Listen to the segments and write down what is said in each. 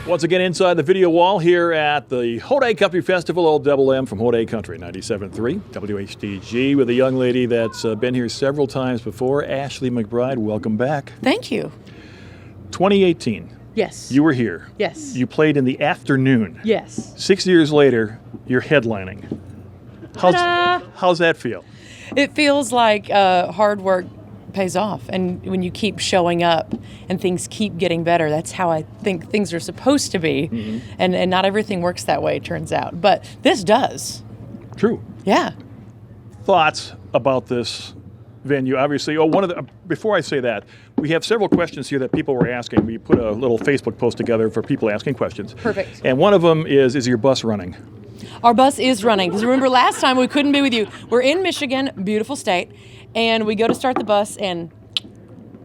Once again, inside the video wall here at the Hodag Country Festival, Old Double M from Hodag Country, 97.3 WHDG, with a young lady that's been here several times before, Ashley McBryde. Welcome back. Thank you. 2018. Yes. You were here. Yes. You played in the afternoon. Yes. 6 years later, you're headlining. How's that feel? It feels like hard work pays off, and when you keep showing up and things keep getting better, that's how I think things are supposed to be. Mm-hmm. And not everything works that way, it turns out, but this does. True. Yeah. Thoughts about this venue? Obviously, before I say that, we have several questions here that people were asking. We put a little Facebook post together for people asking questions. Perfect. And one of them is your bus running? Our bus is running, because remember last time we couldn't be with you. We're in Michigan, beautiful state, and we go to start the bus and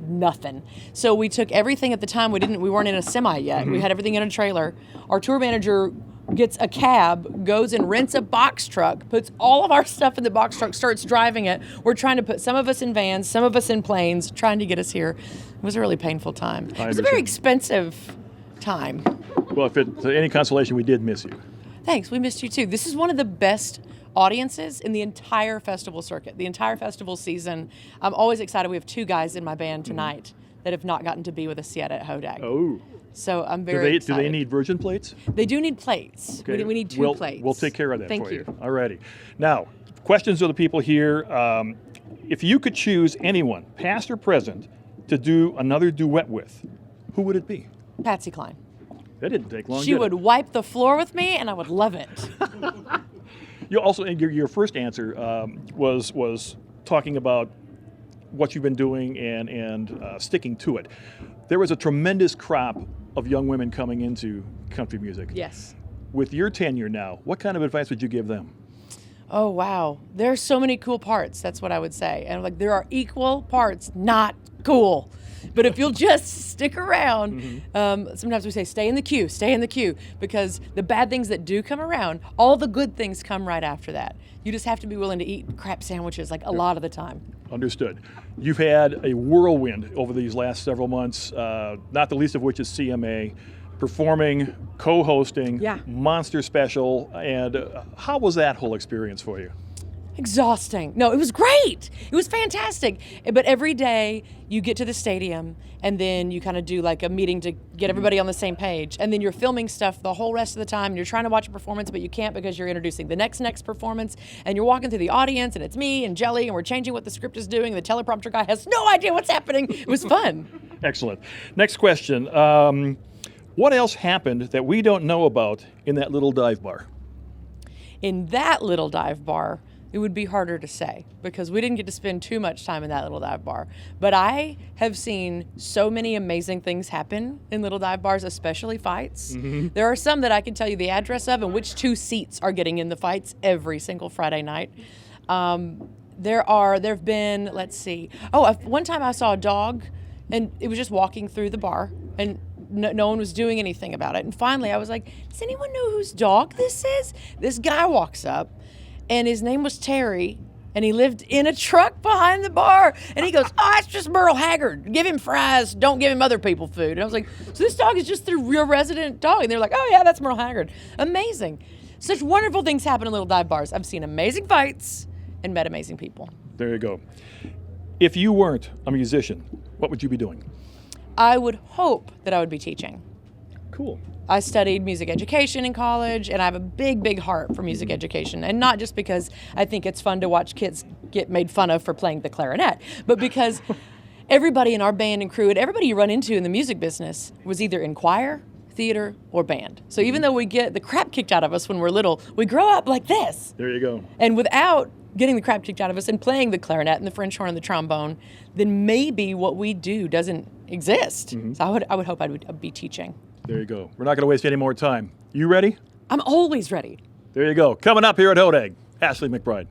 nothing. So we took everything at the time. We weren't in a semi yet. Mm-hmm. We had everything in a trailer. Our tour manager gets a cab, goes and rents a box truck, puts all of our stuff in the box truck, starts driving it. We're trying to put some of us in vans, some of us in planes, trying to get us here. It was a really painful time. It was a very expensive time. Well, if it's any consolation, we did miss you. Thanks, we missed you too. This is one of the best audiences in the entire festival circuit, the entire festival season. I'm always excited. We have two guys in my band tonight that have not gotten to be with us yet at Hodag. Oh. So I'm very excited. Do they need virgin plates? They do need plates. Okay. We need two plates. We'll take care of that for you. Thank you. All righty. Now, questions of the people here. If you could choose anyone, past or present, to do another duet with, who would it be? Patsy Cline. That didn't take long. She would wipe the floor with me, and I would love it. You also, your first answer was talking about what you've been doing and sticking to it. There was a tremendous crop of young women coming into country music. Yes. With your tenure now, what kind of advice would you give them? Oh, wow. There's so many cool parts. That's what I would say. And there are equal parts not cool. But if you'll just stick around, sometimes we say, stay in the queue, because the bad things that do come around, all the good things come right after that. You just have to be willing to eat crap sandwiches like a lot of the time. Understood. You've had a whirlwind over these last several months, not the least of which is CMA, performing, co-hosting, Monster Special, and how was that whole experience for you? Exhausting. No, it was great. It was fantastic. But every day you get to the stadium and then you kind of do like a meeting to get everybody on the same page. And then you're filming stuff the whole rest of the time. And you're trying to watch a performance, but you can't because you're introducing the next performance. And you're walking through the audience and it's me and Jelly and we're changing what the script is doing. And the teleprompter guy has no idea what's happening. It was fun. Excellent. Next question. What else happened that we don't know about in that little dive bar? In that little dive bar, it would be harder to say because we didn't get to spend too much time in that little dive bar. But I have seen so many amazing things happen in little dive bars, especially fights. Mm-hmm. There are some that I can tell you the address of and which two seats are getting in the fights every single Friday night. There have been, let's see. Oh, one time I saw a dog and it was just walking through the bar and no one was doing anything about it. And finally I was like, does anyone know whose dog this is? This guy walks up. And his name was Terry, and he lived in a truck behind the bar. And he goes, oh, it's just Merle Haggard. Give him fries. Don't give him other people food. And I was like, so this dog is just your resident dog? And they're like, oh, yeah, that's Merle Haggard. Amazing. Such wonderful things happen in little dive bars. I've seen amazing fights and met amazing people. There you go. If you weren't a musician, what would you be doing? I would hope that I would be teaching. Cool. I studied music education in college, and I have a big, big heart for music education. And not just because I think it's fun to watch kids get made fun of for playing the clarinet, but because everybody in our band and crew and everybody you run into in the music business was either in choir, theater, or band. So even though we get the crap kicked out of us when we're little, we grow up like this. There you go. And without getting the crap kicked out of us and playing the clarinet and the French horn and the trombone, then maybe what we do doesn't exist. Mm-hmm. So I would hope I would be teaching. There you go. We're not going to waste any more time. You ready? I'm always ready. There you go. Coming up here at Hodag, Ashley McBryde.